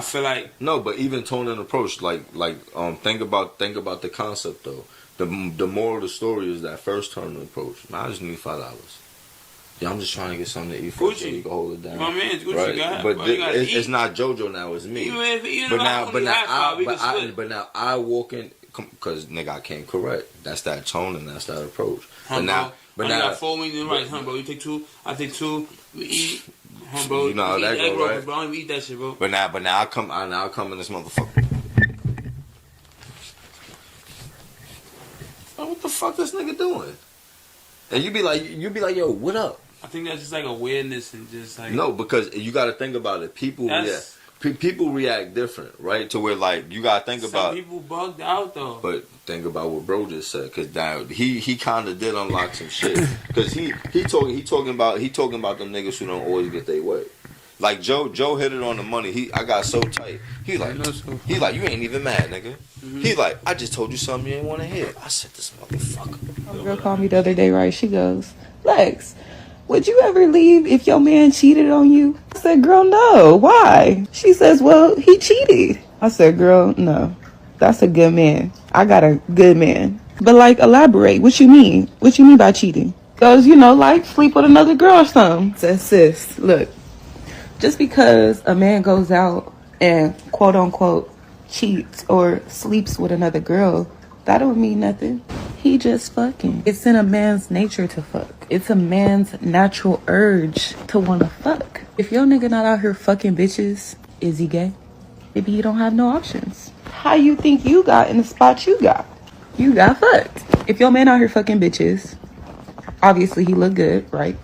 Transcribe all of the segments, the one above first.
I feel like no, but even tone and approach, think about the concept though. The moral of the story is that first tone and approach. Man, I just need $5. Yeah, I'm just trying to get something to eat first so you can hold it down. My man's Gucci, right? God. But it's not JoJo now, it's me. But now I walk in because nigga I came correct. That's that tone and that's that approach. But now got 4 wings and rice, bro. You take 2, I take 2. We eat, bro. You know how that go, right? Bro, I don't even eat that shit, bro. But now I come in this motherfucker. Oh, what the fuck this nigga doing? And you be like, yo, what up? I think that's just like awareness and just like no, because you got to think about it. People react different, right? To where like you got to think about. Some people bugged out though. But think about what bro just said, because he kind of did unlock some shit. Because he talking about them niggas who don't always get their way. Like Joe hit it on the money. I got so tight. He like you ain't even mad, nigga. Mm-hmm. He like, I just told you something you ain't want to hear. I said this motherfucker. A girl called me the other day, right? She goes, Lex, would you ever leave if your man cheated on you? I said, girl, no. Why? She says, well, he cheated. I said, girl, no. That's a good man. I got a good man. But like, elaborate. What you mean? What you mean by cheating? Goes, like sleep with another girl or something. Says, sis, look, just because a man goes out and quote unquote cheats or sleeps with another girl, that don't mean nothing. He just fucking. It's in a man's nature to fuck. It's a man's natural urge to want to fuck. If your nigga not out here fucking bitches, is he gay? Maybe he don't have no options. How you think you got in the spot you got? You got fucked. If your man out here fucking bitches, obviously he look good, right?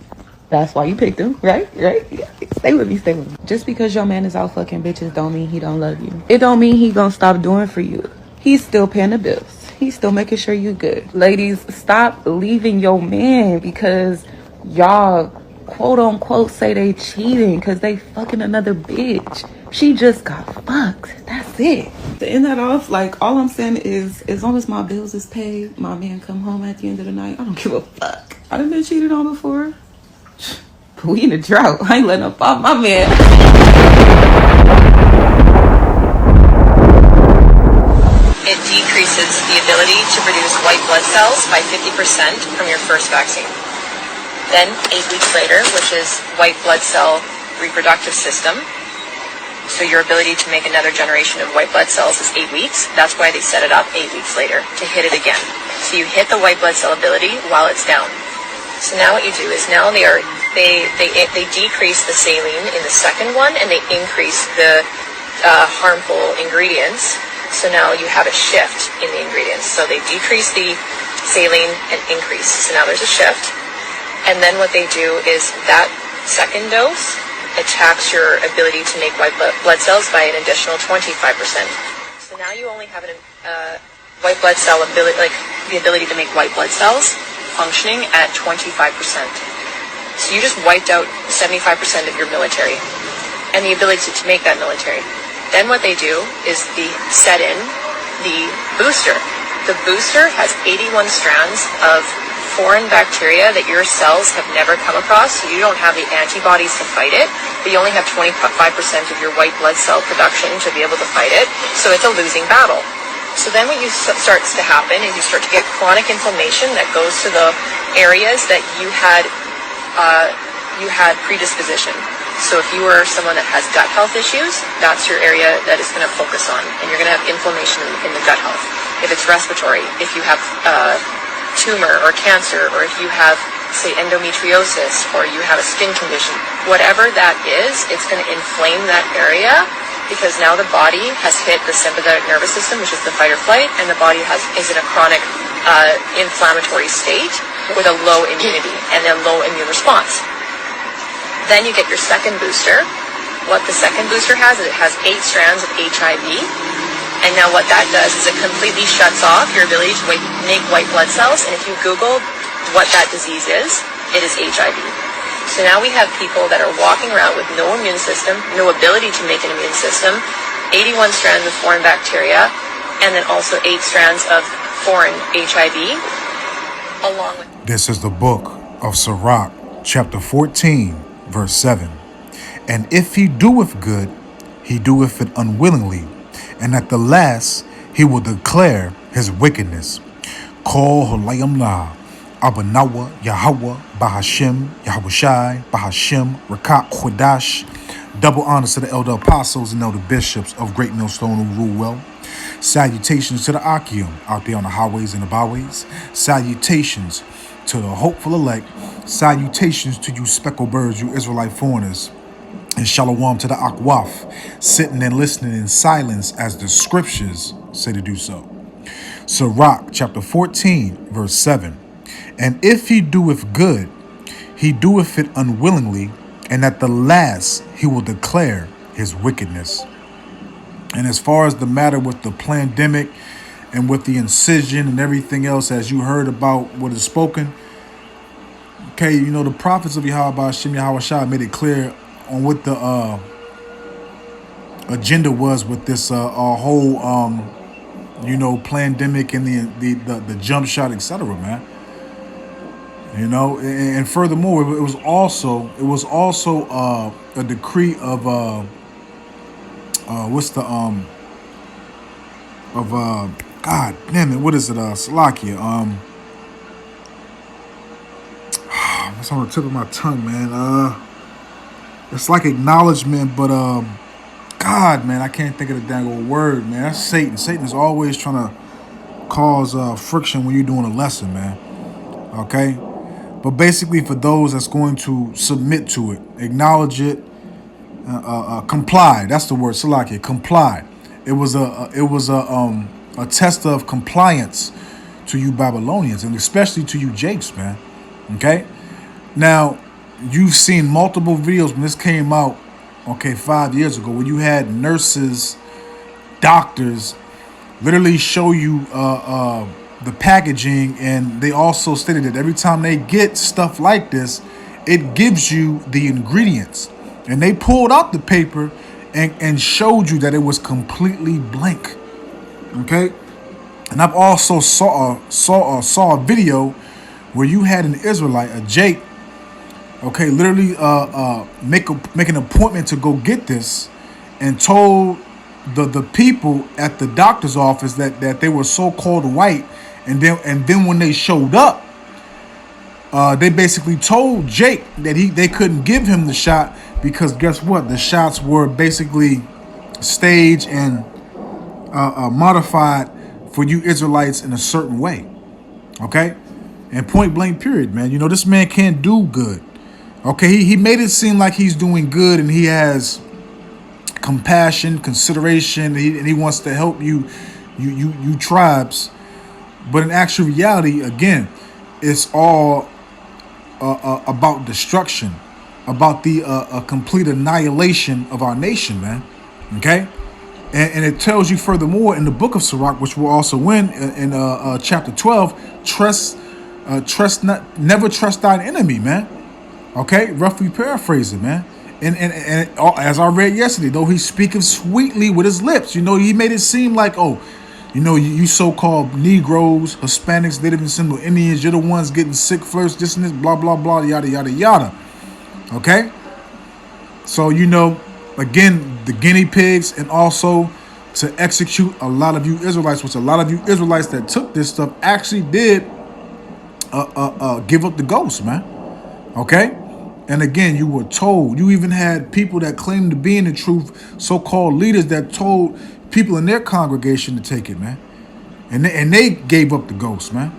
That's why you picked him, right? Yeah. Stay with me. Just because your man is out fucking bitches don't mean he don't love you. It don't mean he gonna stop doing for you. He's still paying the bills. He's still making sure you good. Ladies, stop leaving your man because y'all quote unquote say they cheating because they fucking another bitch. She just got fucked. That's it. To end that off, like, all I'm saying is, as long as my bills is paid, my man come home at the end of the night, I don't give a fuck. I done been cheated on before. We in a drought. I ain't letting up off my man. It decreases the ability to produce white blood cells by 50% from your first vaccine. Then, 8 weeks later, which is white blood cell reproductive system, so your ability to make another generation of white blood cells is 8 weeks. That's why they set it up 8 weeks later, to hit it again. So you hit the white blood cell ability while it's down. So now what you do is now they decrease the saline in the second one, and they increase the harmful ingredients. So now you have a shift in the ingredients. So they decrease the saline and increase. So now there's a shift. And then what they do is that second dose attacks your ability to make white blood cells by an additional 25%. So now you only have white blood cell ability, like the ability to make white blood cells functioning at 25%. So you just wiped out 75% of your military and the ability to make that military. Then what they do is they set in the booster. The booster has 81 strands of foreign bacteria that your cells have never come across, so you don't have the antibodies to fight it, but you only have 25% of your white blood cell production to be able to fight it, so it's a losing battle. So then what starts to happen is you start to get chronic inflammation that goes to the areas that you had predisposition. So if you are someone that has gut health issues, that's your area that is going to focus on, and you're going to have inflammation in the gut health. If it's respiratory, if you have tumor or cancer, or if you have, say, endometriosis, or you have a skin condition, whatever that is, it's going to inflame that area, because now the body has hit the sympathetic nervous system, which is the fight or flight, and the body is in a chronic inflammatory state with a low immunity and a low immune response. Then you get your second booster. What the second booster has is it has 8 strands of HIV. And now what that does is it completely shuts off your ability to make white blood cells. And if you Google what that disease is, it is HIV. So now we have people that are walking around with no immune system, no ability to make an immune system, 81 strands of foreign bacteria, and then also 8 strands of foreign HIV, along with... This is the book of Sirach, chapter 14, verse 7. And if he doeth good, he doeth it unwillingly, and at the last he will declare his wickedness. Call Holayam La, Abanawa, Yahweh, Bahashim, Yahushai, Bahashim, Rakat Hudash. Double honors to the elder apostles and elder bishops of Great Millstone who rule well. Salutations to the Akim out there on the highways and the byways. Salutations to the hopeful elect. Salutations to you speckled birds, you Israelite foreigners. And shalom to the Akwaf, sitting and listening in silence as the scriptures say to do so. Sirach chapter 14, verse 7. And if he doeth good, he doeth it unwillingly, and at the last he will declare his wickedness. And as far as the matter with the pandemic and with the incision and everything else, as you heard about what is spoken, okay, you know, the prophets of Yahweh Shem Yahweh Shah made it clear on what the agenda was with this whole pandemic and the jump shot, etc., man. You know, and furthermore, it was also a decree of God damn it, what is it? Salakia. It's on the tip of my tongue, man. It's like acknowledgement, but God, man, I can't think of the dang old word, man. That's Satan. Satan is always trying to cause friction when you're doing a lesson, man. Okay? But basically, for those that's going to submit to it, acknowledge it, comply. That's the word, Salakia. Comply. It was a test of compliance to you Babylonians, and especially to you Jakes, man. Okay. Now, you've seen multiple videos when this came out, 5 years ago, when you had nurses, doctors, literally show you the packaging, and they also stated that every time they get stuff like this, it gives you the ingredients, and they pulled out the paper and showed you that it was completely blank. Okay, and I've also saw a video where you had an Israelite, a Jake, literally make an appointment to go get this, and told the people at the doctor's office that they were so-called white, and then when they showed up, they basically told Jake that they couldn't give him the shot because guess what? The shots were basically staged and modified for you Israelites in a certain way. Okay? And point blank period, man. You know, this man can't do good. Okay, he made it seem like he's doing good and he has compassion, consideration, and he wants to help you tribes. But in actual reality, again, it's all about destruction, about the complete annihilation of our nation, man. Okay? And it tells you furthermore in the book of Sirach, which we'll also in chapter 12, never trust thine enemy, man. Okay, roughly paraphrasing, man. And as I read yesterday, though he speaketh sweetly with his lips, you know, he made it seem like, you so-called Negroes, Hispanics, Native and Seminole Indians, you're the ones getting sick first, this and this, blah, blah, blah, yada, yada, yada. Okay? So, again, the guinea pigs, and also to execute a lot of you Israelites, which a lot of you Israelites that took this stuff actually did give up the ghost, man. Okay? And again, you were told, you even had people that claimed to be in the truth, so-called leaders that told people in their congregation to take it, man. And they gave up the ghost, man.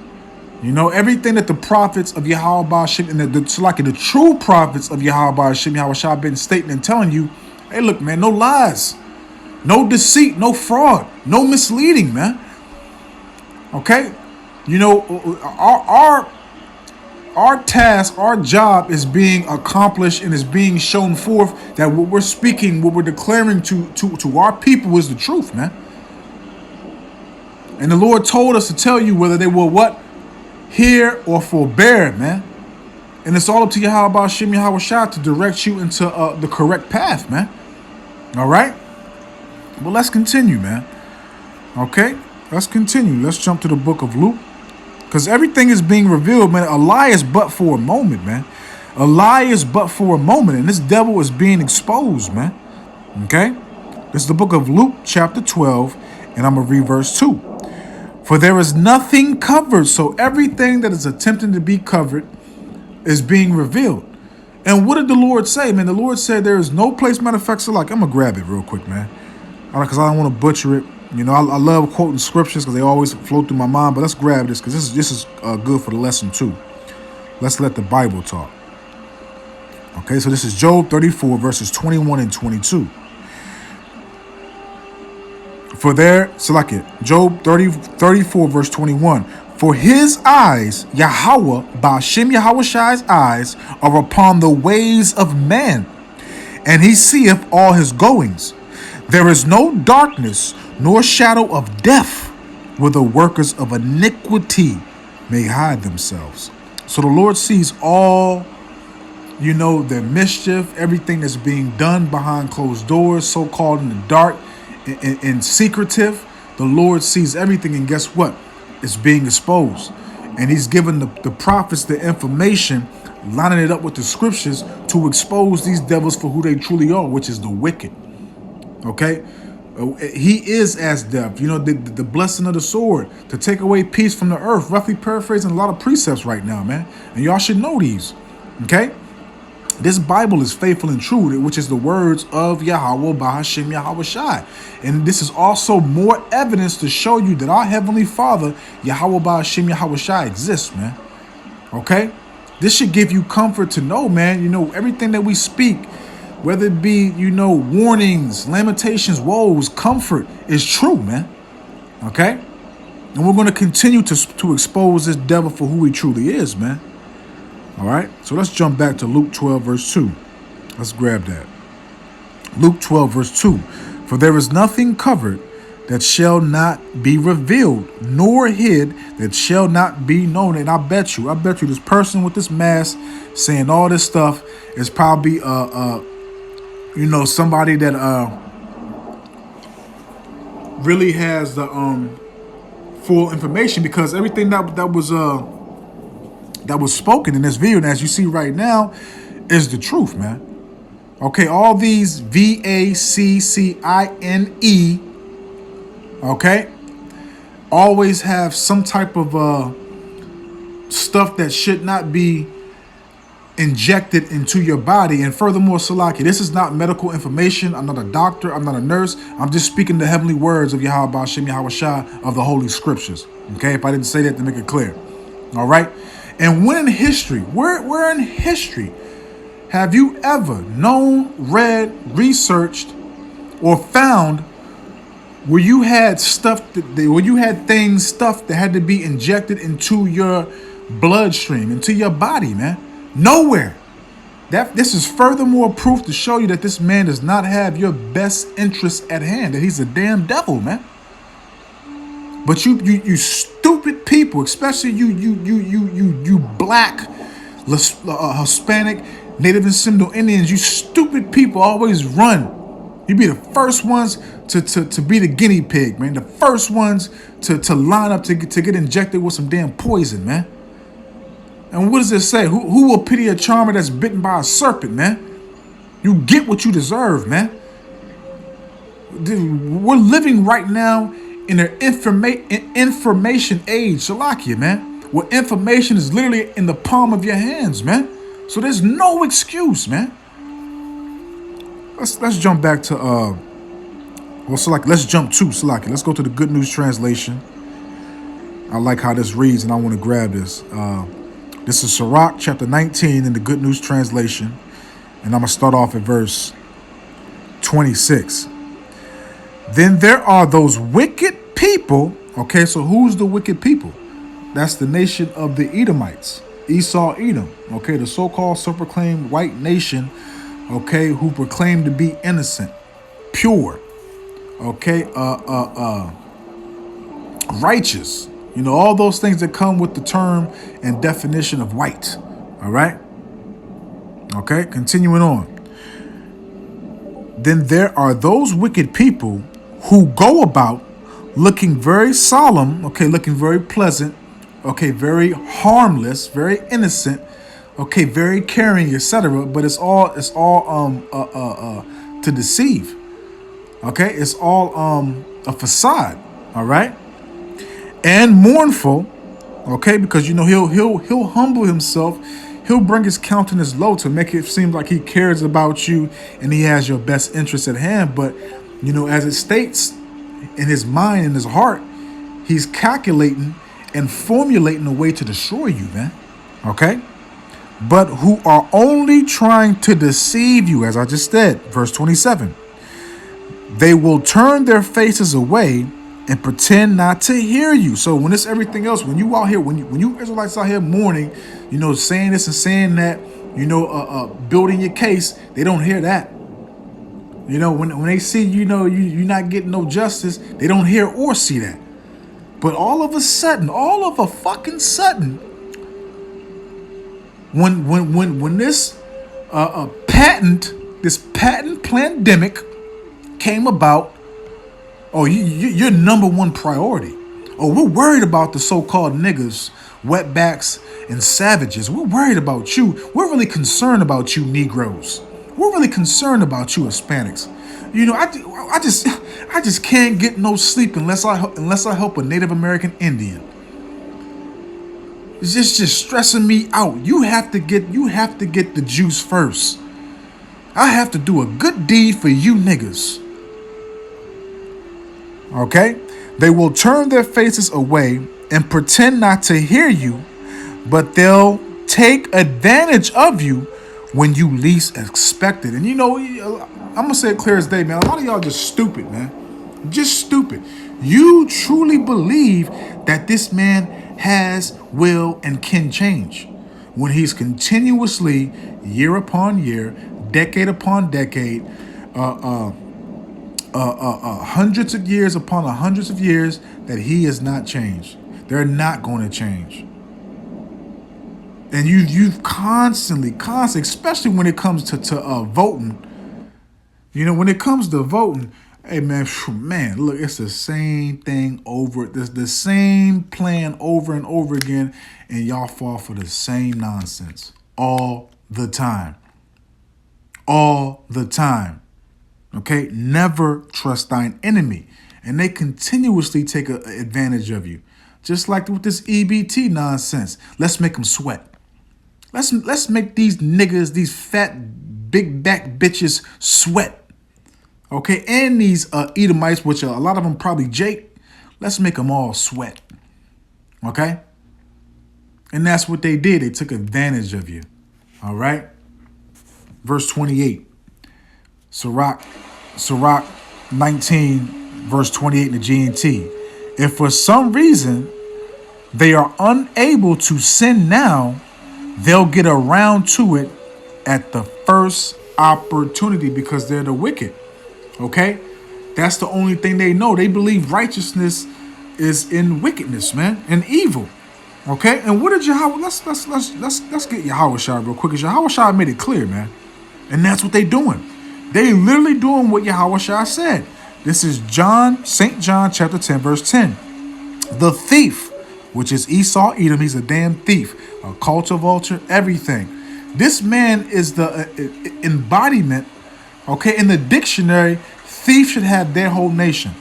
You know, everything that the prophets of Yahweh Shem and the true prophets of Yahweh Shem Yahweh Shah been stating and telling you, hey, look, man, no lies, no deceit, no fraud, no misleading, man. Okay? You know, our task, our job is being accomplished and is being shown forth that what we're speaking, what we're declaring to our people is the truth, man. And the Lord told us to tell you whether they will what? Hear or forbear, man. And it's all up to Yahweh Shem Yahweh Shah to direct you into the correct path, man. All right? Well, let's continue, man. Okay? Let's continue. Let's jump to the book of Luke. Because everything is being revealed, man. A lie is but for a moment, man. A lie is but for a moment. And this devil is being exposed, man. Okay? This is the book of Luke chapter 12, and I'm going to read verse 2. For there is nothing covered, so everything that is attempting to be covered is being revealed. And what did the Lord say, man? The Lord said there is no place, matter of fact, so like, I'm going to grab it real quick, man. All right, because I don't want to butcher it. You know, I love quoting scriptures because they always flow through my mind, but let's grab this because this is good for the lesson too. Let's let the Bible talk. Okay, so this is Job 34, verses 21 and 22. For there, so like it, Job 34, verse 21. For his eyes, Yahweh, Ba'ashem Yahushai's eyes, are upon the ways of man, and he seeth all his goings. There is no darkness, nor shadow of death, where the workers of iniquity may hide themselves. So the Lord sees all, you know, their mischief, everything that's being done behind closed doors, so-called in the dark, and secretive. The Lord sees everything, and guess what? It's being exposed. And he's given the prophets the information, lining it up with the scriptures to expose these devils for who they truly are, which is the wicked. Okay? He is as death. You know, the blessing of the sword to take away peace from the earth. Roughly paraphrasing a lot of precepts right now, man. And y'all should know these. Okay? This Bible is faithful and true, which is the words of Yahweh Ba'ashem Yahushai. And this is also more evidence to show you that our Heavenly Father, Yahweh Ba'ashem Yahushai, exists, man. Okay? This should give you comfort to know, man, you know, everything that we speak, whether it be, you know, warnings, lamentations, woes, comfort, is true, man. Okay? And we're going to continue to expose this devil for who he truly is, man. All right, so let's jump back to Luke 12, verse 2. Let's grab that. Luke 12, verse 2. For there is nothing covered that shall not be revealed, nor hid that shall not be known. And I bet you this person with this mask saying all this stuff is probably, you know, somebody that really has the full information, because everything that was spoken in this video, and as you see right now, is the truth, man. Okay, all these VACCINE, okay, always have some type of stuff that should not be injected into your body. And furthermore, Salaki, this is not medical information. I'm not a doctor. I'm not a nurse. I'm just speaking the heavenly words of Yahweh Ba'ashem Yahushai of the Holy Scriptures. Okay, if I didn't say that, to make it clear. All right. And when in history, where in history have you ever known, read, researched, or found where you had stuff where you had stuff that had to be injected into your bloodstream, into your body, man? Nowhere. This is furthermore proof to show you that this man does not have your best interests at hand, that he's a damn devil, man. But you stupid people, especially you black, Hispanic, Native and Seminole Indians, you stupid people always run. You be the first ones to be the guinea pig, man. The first ones to line up to get injected with some damn poison, man. And what does it say? Who will pity a charmer that's bitten by a serpent, man? You get what you deserve, man. Dude, we're living right now in an information age, Shalakia, man, where information is literally in the palm of your hands, man. So there's no excuse, man. Let's jump back to let's jump to Salaki. Let's go to the Good News Translation. I like how this reads, and I want to grab this. This is Sirach chapter 19 in the Good News Translation, and I'm gonna start off at verse 26. Then there are those wicked people. Okay, so who's the wicked people? That's the nation of the Edomites, Esau, Edom. Okay, the so-called self-proclaimed white nation. Okay, who proclaim to be innocent, pure. Okay, righteous. You know, all those things that come with the term and definition of white. All right. Okay, continuing on. Then there are those wicked people who go about looking very solemn, okay, looking very pleasant, okay, very harmless, very innocent, okay, very caring, etc. But it's all to deceive. Okay, it's all a facade. All right, and mournful. Okay, because he'll humble himself. He'll bring his countenance low to make it seem like he cares about you and he has your best interest at hand. But as it states in his mind, in his heart, he's calculating and formulating a way to destroy you, man. Okay? But who are only trying to deceive you, as I just said, verse 27. They will turn their faces away and pretend not to hear you. So when it's everything else, when you out here, when you Israelites out here mourning, saying this and saying that, building your case, they don't hear that. When they see you're not getting no justice, they don't hear or see that. But all of a fucking sudden, when this patent pandemic came about, oh, you're number one priority. Oh, we're worried about the so-called niggas, wetbacks, and savages. We're worried about you. We're really concerned about you Negroes. We're really concerned about you Hispanics. I just can't get no sleep unless I help a Native American Indian. It's just stressing me out. You have to get the juice first. I have to do a good deed for you niggas. Okay? They will turn their faces away and pretend not to hear you, but they'll take advantage of you when you least expect it. And I'm going to say it clear as day, man. A lot of y'all just stupid, man. Just stupid. You truly believe that this man has, will, and can change when he's continuously, year upon year, decade upon decade, hundreds of years upon hundreds of years that he has not changed. They're not going to change. And you've constantly, especially when it comes to voting. When it comes to voting, hey man, look, it's the same thing over. There's the same plan over and over again, and y'all fall for the same nonsense all the time. All the time. Okay, never trust thine enemy. And they continuously take advantage of you. Just like with this EBT nonsense. Let's make them sweat. Let's make these niggas, these fat, big back bitches sweat. Okay, and these Edomites, which a lot of them probably Jake, let's make them all sweat. Okay? And that's what they did. They took advantage of you. All right? Verse 28. Sirach 19, verse 28 in the GNT. If for some reason they are unable to sin now, they'll get around to it at the first opportunity because they're the wicked. Okay? That's the only thing they know. They believe righteousness is in wickedness, man, and evil. Okay? And what did Yahweh? Let's get Yahweh Shah real quick, because Yahweh Shah made it clear, man. And that's what they doing. They literally doing what Yahweh Shah said. This is St. John chapter 10, verse 10. The thief, which is Esau Edom, he's a damn thief, a cultivator, everything. This man is the embodiment, okay, in the dictionary, thief should have their whole nation.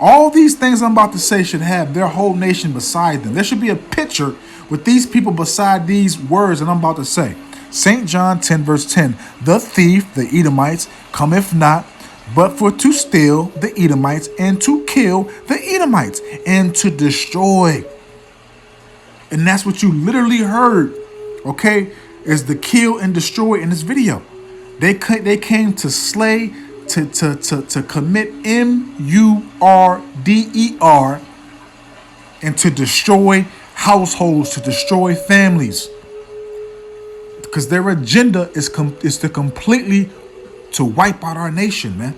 All these things I'm about to say should have their whole nation beside them. There should be a picture with these people beside these words that I'm about to say. St. John 10, verse 10, the thief, the Edomites, cometh not, but for to steal, the Edomites, and to kill, the Edomites, and to destroy. And that's what you literally heard, okay, is the kill and destroy in this video. They came to slay, to commit murder, and to destroy households, to destroy families. Because their agenda is to completely to wipe out our nation, man.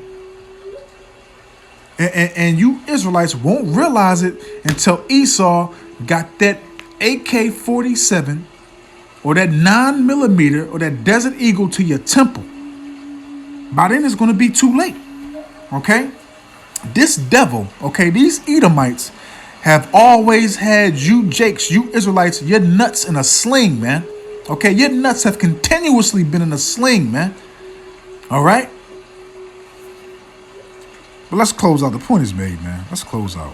And you Israelites won't realize it until Esau got that AK-47 or that 9mm or that Desert Eagle to your temple. By then it's going to be too late. Okay? This devil, okay, these Edomites have always had you Jakes, you Israelites, your nuts in a sling, man. Okay, your nuts have continuously been in a sling, man. All right? But let's close out. The point is made, man. Let's close out.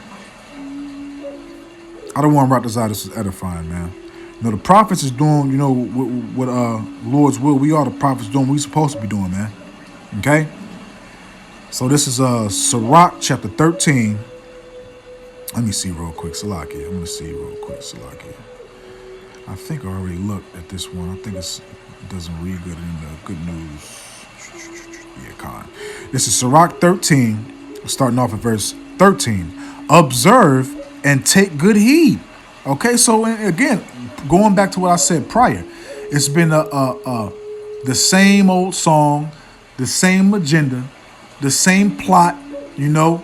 I don't want to wrap this out. This is edifying, man. You know, the prophets is doing, you know, what Lord's will. We are the prophets doing what we supposed to be doing, man. Okay? So this is Sirach chapter 13. Let me see real quick. Salakia. I'm going to see real quick. Salakia. I think I already looked at this one. I think it doesn't read good in the good news. Yeah, Con. This is Sirach 13, starting off at verse 13. Observe and take good heed. Okay, so again, going back to what I said prior, it's been the same old song, the same agenda, the same plot, you know.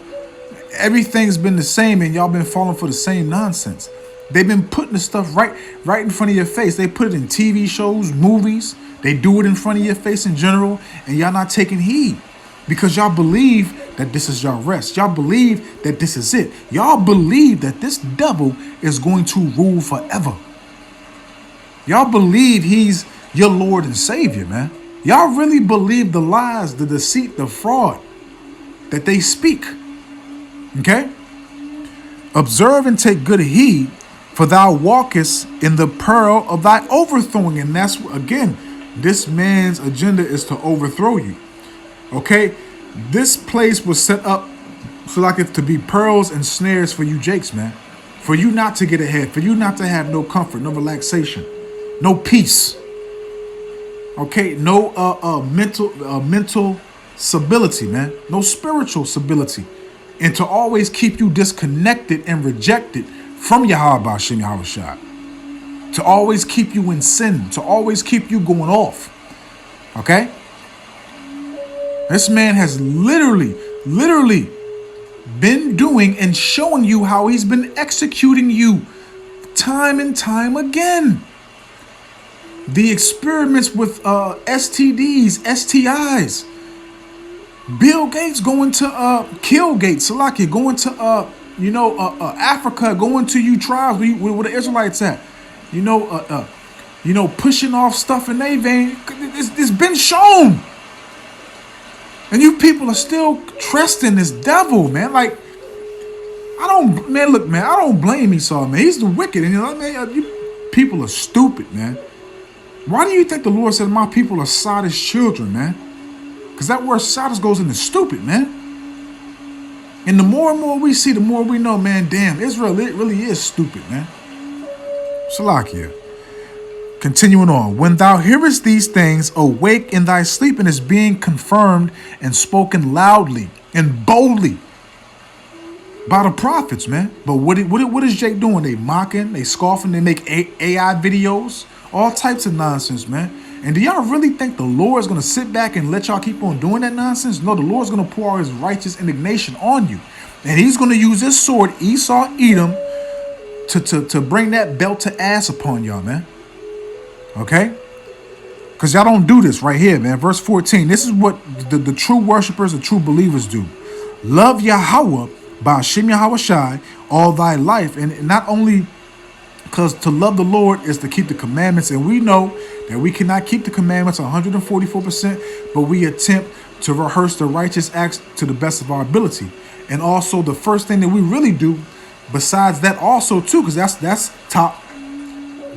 Everything's been the same, and y'all been falling for the same nonsense. They've been putting the stuff right in front of your face. They put it in TV shows, movies. They do it in front of your face in general, and y'all not taking heed because y'all believe that this is your rest. Y'all believe that this is it. Y'all believe that this devil is going to rule forever. Y'all believe he's your Lord and Savior, man. Y'all really believe the lies, the deceit, the fraud that they speak. Okay? Observe and take good heed, for thou walkest in the pearl of thy overthrowing. And that's, again, this man's agenda is to overthrow you. Okay? This place was set up so like it to be pearls and snares for you jakes, man. For you not to get ahead. For you not to have no comfort, no relaxation, no peace. Okay? No mental stability, man. No spiritual stability. And to always keep you disconnected and rejected from Yahweh B'Shem Yahweh Shai. To always keep you in sin. To always keep you going off. Okay? This man has literally been doing and showing you how he's been executing you time and time again. The experiments with STDs, STIs. Bill Gates going to kill Gates, Salakia, going to Africa, going to you tribes where the Israelites at, pushing off stuff in their vein. It's been shown, and you people are still trusting this devil, man. Like, I don't blame Esau, man. He's the wicked, and you people are stupid, man. Why do you think the Lord said my people are Sodom's children, man? Because that word Sodom goes into stupid, man. And the more and more we see, the more we know, man, damn, Israel, it really is stupid, man. Salakia. Continuing on. When thou hearest these things, awake in thy sleep, and is being confirmed and spoken loudly and boldly by the prophets, man. But what is Jake doing? They mocking, they scoffing, they make AI videos, all types of nonsense, man. And do y'all really think the Lord's going to sit back and let y'all keep on doing that nonsense? No, the Lord's going to pour out his righteous indignation on you. And he's going to use his sword, Esau, Edom, to bring that belt to ass upon y'all, man. Okay? Because y'all don't do this right here, man. Verse 14. This is what the true worshipers, the true believers do. Love Yahweh B'Shem Yahweh Shai all thy life. And not only because to love the Lord is to keep the commandments. And we know that we cannot keep the commandments 144%, but we attempt to rehearse the righteous acts to the best of our ability. And also the first thing that we really do, besides that also too, because that's top.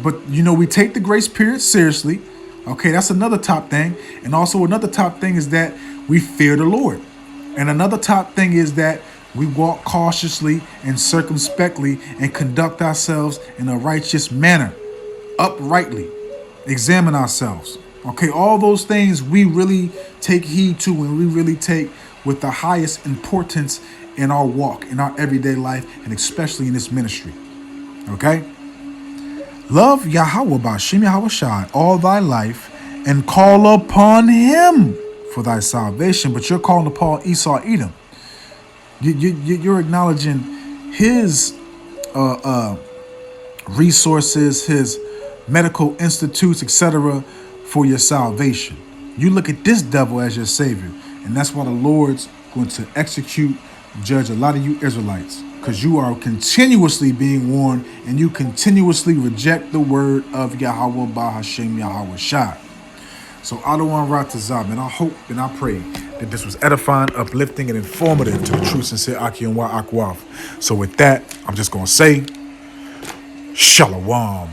But we take the grace period seriously. Okay, that's another top thing. And also another top thing is that we fear the Lord. And another top thing is that we walk cautiously and circumspectly and conduct ourselves in a righteous manner, uprightly. Examine ourselves. Okay, all those things we really take heed to and we really take with the highest importance in our walk, in our everyday life, and especially in this ministry. Okay? Love Yahweh B'Shem Yahweh Shai all thy life and call upon him for thy salvation. But you're calling upon Esau, Edom. You're acknowledging his resources, his medical institutes, etc., for your salvation. You look at this devil as your savior, and that's why the Lord's going to judge a lot of you Israelites, because you are continuously being warned, and you continuously reject the word of Yahweh B'Shem Yahweh Shai. So Adawan Ratazab, man, I hope and I pray that this was edifying, uplifting, and informative to the true, sincere Aki and Wa Akwaf. So with that, I'm just going to say, Shalom.